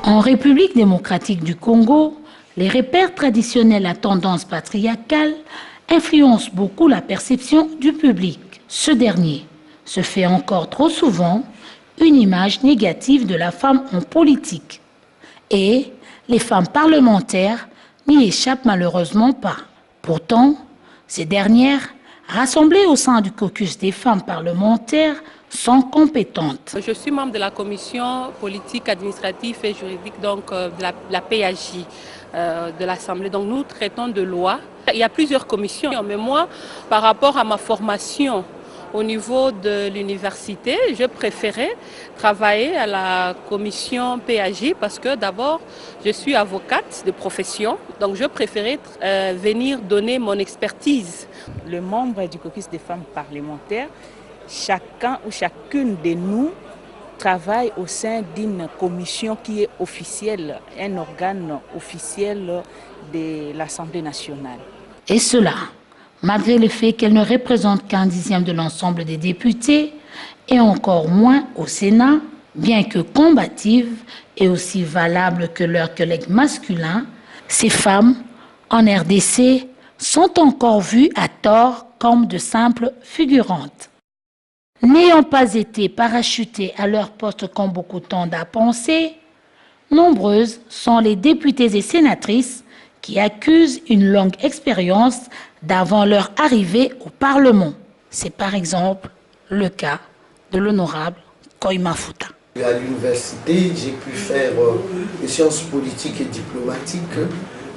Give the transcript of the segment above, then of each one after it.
En République démocratique du Congo, les repères traditionnels à tendance patriarcale influencent beaucoup la perception du public. Ce dernier se fait encore trop souvent une image négative de la femme en politique. Et les femmes parlementaires n'y échappent malheureusement pas. Pourtant, ces dernières, rassemblées au sein du caucus des femmes parlementaires, sont compétentes. Je suis membre de la commission politique, administrative et juridique donc, de la PAJ de l'Assemblée. Donc nous traitons de lois. Il y a plusieurs commissions, mais moi, par rapport à ma formation au niveau de l'université, je préférais travailler à la commission PAJ parce que d'abord, je suis avocate de profession, donc je préférais venir donner mon expertise. Le membre du caucus des femmes parlementaires, chacun ou chacune de nous travaille au sein d'une commission qui est officielle, un organe officiel de l'Assemblée nationale. Et cela, malgré le fait qu'elle ne représente qu'un dixième de l'ensemble des députés, et encore moins au Sénat, bien que combatives et aussi valables que leurs collègues masculins, ces femmes, en RDC, sont encore vues à tort comme de simples figurantes. N'ayant pas été parachutées à leur poste comme beaucoup tendent à penser, nombreuses sont les députés et sénatrices qui accusent une longue expérience d'avant leur arrivée au Parlement. C'est par exemple le cas de l'honorable Koima Futa. À l'université, j'ai pu faire les sciences politiques et diplomatiques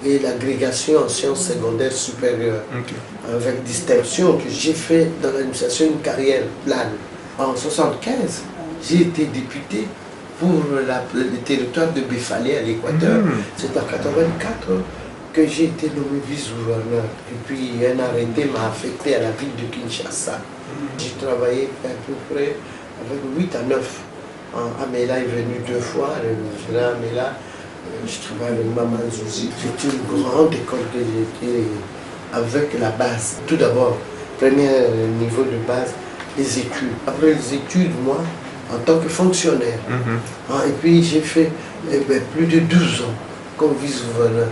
et l'agrégation en sciences secondaires supérieures avec distinction que j'ai fait dans l'administration une carrière plane. En 1975, j'ai été député pour le territoire de Befalé à l'Équateur. C'est en 1984 que j'ai été nommé vice-gouverneur. Et puis un arrêté m'a affecté à la ville de Kinshasa. J'ai travaillé à peu près avec 8 à 9. Amela est venu 2 fois, le général Amela. Je travaille avec Maman Zouzi. C'est une grande école que j'ai été avec la base. Tout d'abord, premier niveau de base, les études. Après les études, moi, en tant que fonctionnaire. Et puis j'ai fait plus de 12 ans comme vice-gouverneur.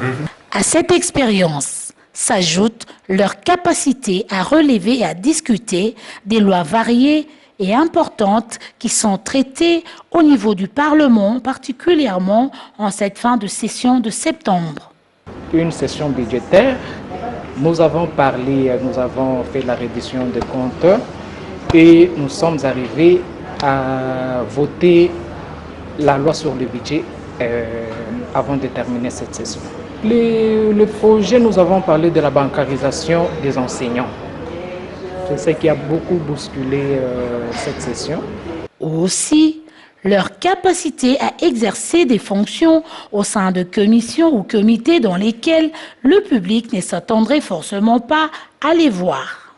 À cette expérience s'ajoute leur capacité à relever et à discuter des lois variées et importantes qui sont traitées au niveau du Parlement, particulièrement en cette fin de session de septembre. Une session budgétaire, nous avons fait la reddition des comptes et nous sommes arrivés à voter la loi sur le budget avant de terminer cette session. Le projet, nous avons parlé de la bancarisation des enseignants. Je sais qu'il y a beaucoup bousculé cette session. Aussi, leur capacité à exercer des fonctions au sein de commissions ou comités dans lesquels le public ne s'attendrait forcément pas à les voir.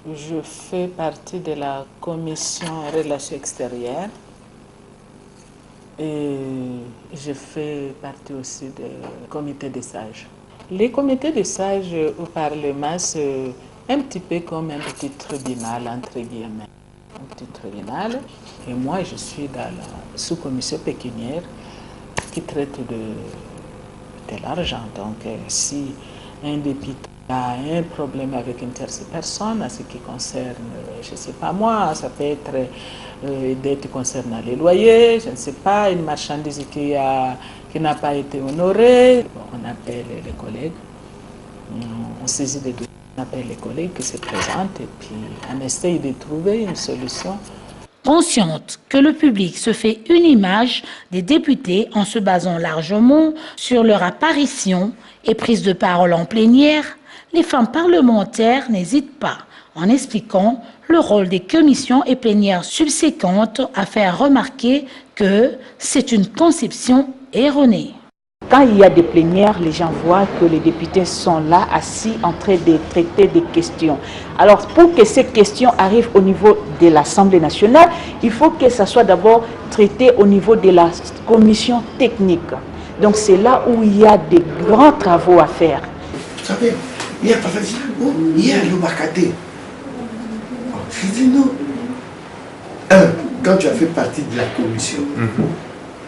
Je fais partie de la commission relations extérieures et je fais partie aussi du comité des sages. Les comités des sages au Parlement, c'est un petit peu comme un petit tribunal, entre guillemets. Un petit tribunal. Et moi, je suis dans la sous-commission pécuniaire qui traite de l'argent. Donc, si un député a un problème avec une tierce personne, en ce qui concerne, je ne sais pas moi, ça peut être dette concernant les loyers, je ne sais pas, une marchandise qui n'a pas été honorée. On appelle les collègues, on saisit des dossiers. On appelle les collègues qui se présentent et puis on essaye de trouver une solution. Consciente que le public se fait une image des députés en se basant largement sur leur apparition et prise de parole en plénière, les femmes parlementaires n'hésitent pas, en expliquant le rôle des commissions et plénières subséquentes, à faire remarquer que c'est une conception erronée. Quand il y a des plénières, les gens voient que les députés sont là, assis, en train de traiter des questions. Alors, pour que ces questions arrivent au niveau de l'Assemblée nationale, il faut que ça soit d'abord traité au niveau de la commission technique. Donc, c'est là où il y a des grands travaux à faire. Vous savez, il y a par exemple, il y a le Bakate. Je dis non. quand tu as fait partie de la commission,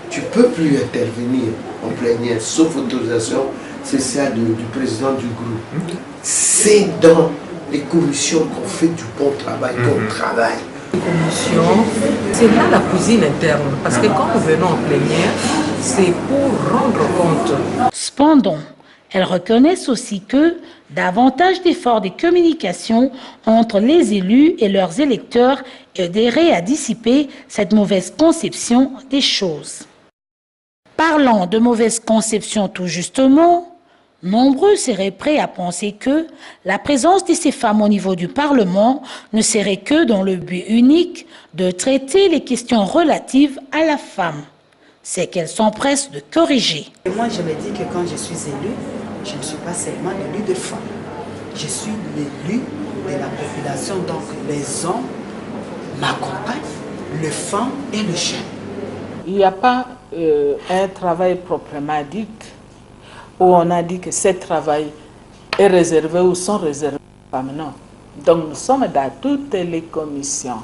tu ne peux plus intervenir en plénière, sauf autorisation spéciale du président du groupe. C'est dans les commissions qu'on fait du bon travail, qu'on travaille. Commission, c'est là la cuisine interne, parce que quand nous venons en plénière, c'est pour rendre compte. Cependant, elles reconnaissent aussi que davantage d'efforts de communication entre les élus et leurs électeurs aideraient à dissiper cette mauvaise conception des choses. Parlant de mauvaise conception tout justement, nombreux seraient prêts à penser que la présence de ces femmes au niveau du Parlement ne serait que dans le but unique de traiter les questions relatives à la femme. C'est qu'elles s'empressent de corriger. Et moi, je me dis que quand je suis élue, je ne suis pas seulement l'élue des femmes. Je suis l'élu de la population, donc les hommes m'accompagnent, les femmes et les jeunes. Il n'y a pas un travail proprement dit où on a dit que ce travail est réservé ou sont réservés aux femmes. Non. Donc nous sommes dans toutes les commissions.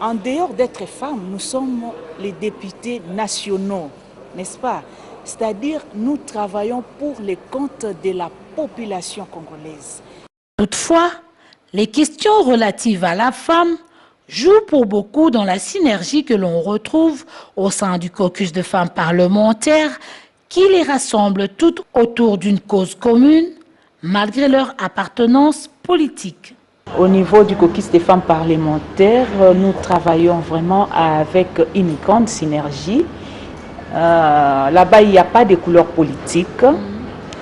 En dehors d'être femmes, nous sommes les députés nationaux, n'est-ce pas? C'est-à-dire, nous travaillons pour les comptes de la population congolaise. Toutefois, les questions relatives à la femme jouent pour beaucoup dans la synergie que l'on retrouve au sein du caucus de femmes parlementaires qui les rassemble toutes autour d'une cause commune, malgré leur appartenance politique. Au niveau du caucus des femmes parlementaires, nous travaillons vraiment avec une grande synergie. Là-bas, il n'y a pas de couleur politique.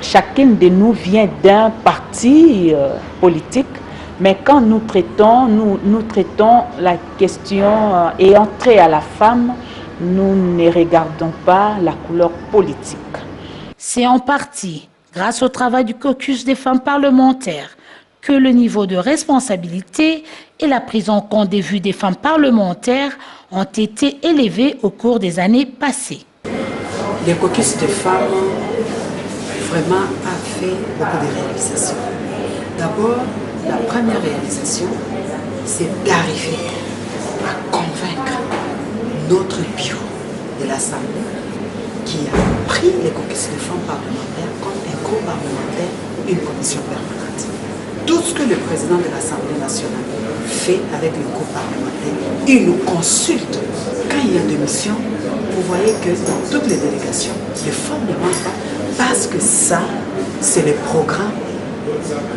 Chacune de nous vient d'un parti politique. Mais quand nous traitons la question ayant trait à la femme, nous ne regardons pas la couleur politique. C'est en partie grâce au travail du caucus des femmes parlementaires que le niveau de responsabilité et la prise en compte des vues des femmes parlementaires ont été élevés au cours des années passées. Le caucus des femmes vraiment a fait beaucoup de réalisations. D'abord, la première réalisation, c'est d'arriver à convaincre notre bureau de l'Assemblée qui a pris le caucus des femmes parlementaires comme un groupe parlementaire, une commission permanente. Tout ce que le président de l'Assemblée nationale fait avec le groupe parlementaire, il nous consulte. Quand il y a des missions, vous voyez que dans toutes les délégations, les femmes ne manquent pas parce que ça, c'est le programme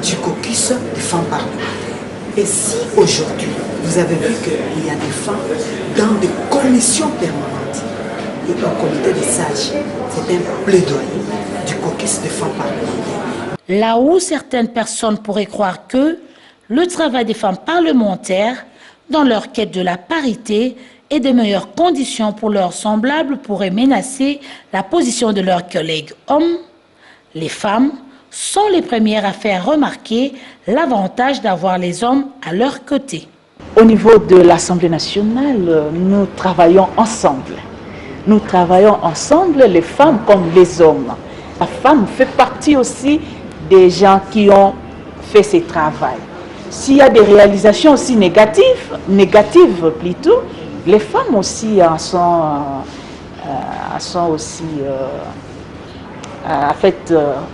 du caucus des femmes parlementaires. Et si aujourd'hui, vous avez vu qu'il y a des femmes dans des commissions permanentes et au comité des sages, c'est un plaidoyer du caucus des femmes parlementaires. Là où certaines personnes pourraient croire que le travail des femmes parlementaires, dans leur quête de la parité et de meilleures conditions pour leurs semblables, pourrait menacer la position de leurs collègues hommes, les femmes sont les premières à faire remarquer l'avantage d'avoir les hommes à leur côté. Au niveau de l'Assemblée nationale, nous travaillons ensemble. Nous travaillons ensemble, les femmes comme les hommes. La femme fait partie aussi des gens qui ont fait ce travail. S'il y a des réalisations aussi négatives plutôt, les femmes aussi en sont aussi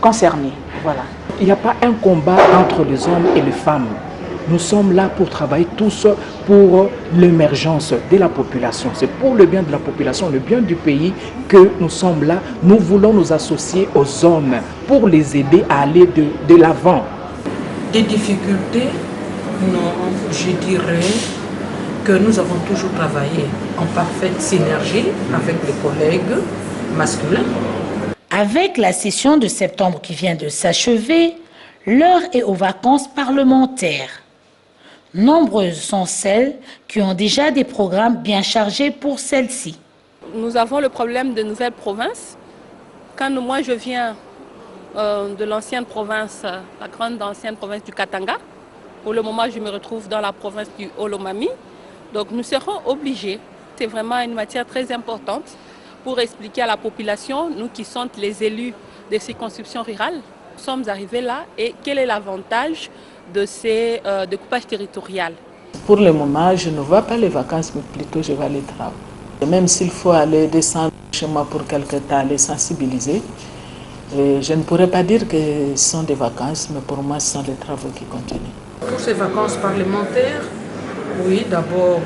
concernées. Voilà. Il n'y a pas un combat entre les hommes et les femmes. Nous sommes là pour travailler tous pour l'émergence de la population. C'est pour le bien de la population, le bien du pays que nous sommes là. Nous voulons nous associer aux hommes pour les aider à aller de l'avant. Des difficultés, non, je dirais que nous avons toujours travaillé en parfaite synergie avec les collègues masculins. Avec la session de septembre qui vient de s'achever, l'heure est aux vacances parlementaires. Nombreuses sont celles qui ont déjà des programmes bien chargés pour celles-ci. Nous avons le problème de nouvelles provinces. Quand moi je viens de l'ancienne province, la grande ancienne province du Katanga, pour le moment je me retrouve dans la province du Olomami. Donc nous serons obligés, c'est vraiment une matière très importante pour expliquer à la population, nous qui sommes les élus des circonscriptions rurales, nous sommes arrivés là et quel est l'avantage de ces découpages territoriaux. Pour le moment, je ne vois pas les vacances, mais plutôt je vais aller travailler. Et même s'il faut aller descendre chez moi pour quelque temps, les sensibiliser, je ne pourrais pas dire que ce sont des vacances, mais pour moi, ce sont les travaux qui continuent. Pour ces vacances parlementaires, oui, d'abord,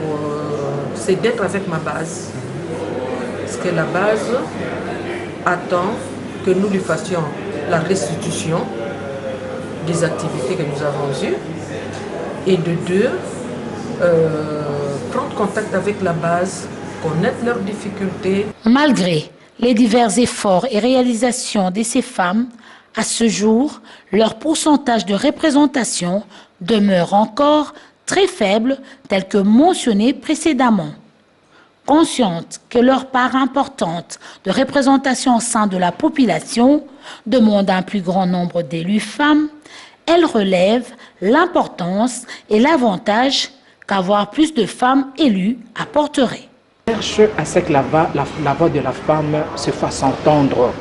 c'est d'être avec ma base. Parce que la base attend que nous lui fassions la restitution des activités que nous avons eues. Et de deux, prendre contact avec la base, connaître leurs difficultés. Malgré les divers efforts et réalisations de ces femmes, à ce jour, leur pourcentage de représentation demeure encore très faible, tel que mentionné précédemment. Conscientes que leur part importante de représentation au sein de la population demande un plus grand nombre d'élus femmes, elles relèvent l'importance et l'avantage qu'avoir plus de femmes élues apporterait. Cherche à ce que la voix de la femme se fasse entendre.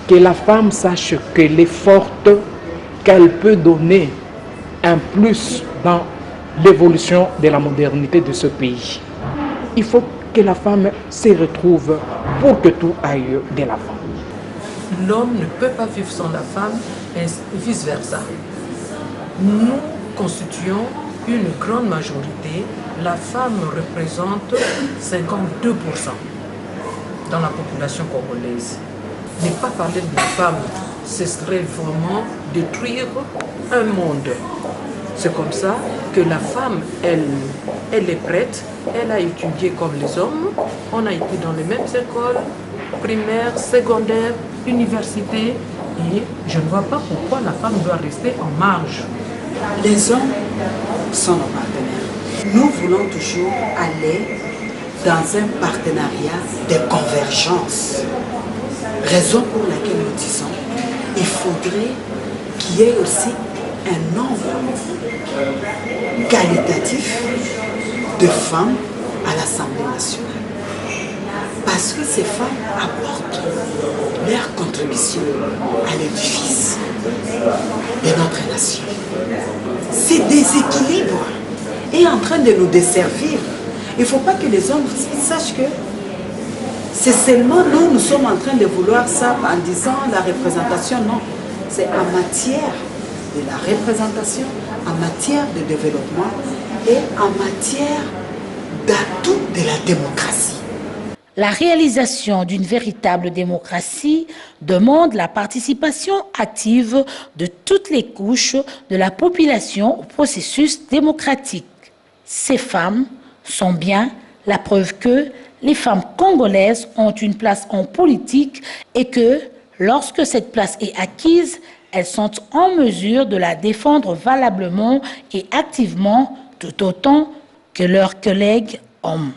Que la femme sache qu'elle est forte, qu'elle peut donner un plus dans l'évolution de la modernité de ce pays. Il faut que la femme se retrouve pour que tout aille de l'avant. L'homme ne peut pas vivre sans la femme et vice-versa. Nous constituons une grande majorité. La femme représente 52% dans la population congolaise. Ne pas parler de la femme, ce serait vraiment détruire un monde. C'est comme ça que la femme, elle est prête, elle a étudié comme les hommes, on a été dans les mêmes écoles, primaires, secondaires, universités, et je ne vois pas pourquoi la femme doit rester en marge. Les hommes sont nos partenaires. Nous voulons toujours aller dans un partenariat de convergence. Raison pour laquelle nous disons qu'il faudrait qu'il y ait aussi un nombre qualitatif de femmes à l'Assemblée nationale. Parce que ces femmes apportent leur contribution à l'édifice de notre nation. Ce déséquilibre est en train de nous desservir. Il ne faut pas que les hommes sachent que c'est seulement nous sommes en train de vouloir ça en disant la représentation. Non, c'est en matière de la représentation, en matière de développement et en matière d'atout de la démocratie. La réalisation d'une véritable démocratie demande la participation active de toutes les couches de la population au processus démocratique. Ces femmes sont bien la preuve que les femmes congolaises ont une place en politique et que, lorsque cette place est acquise, elles sont en mesure de la défendre valablement et activement tout autant que leurs collègues hommes.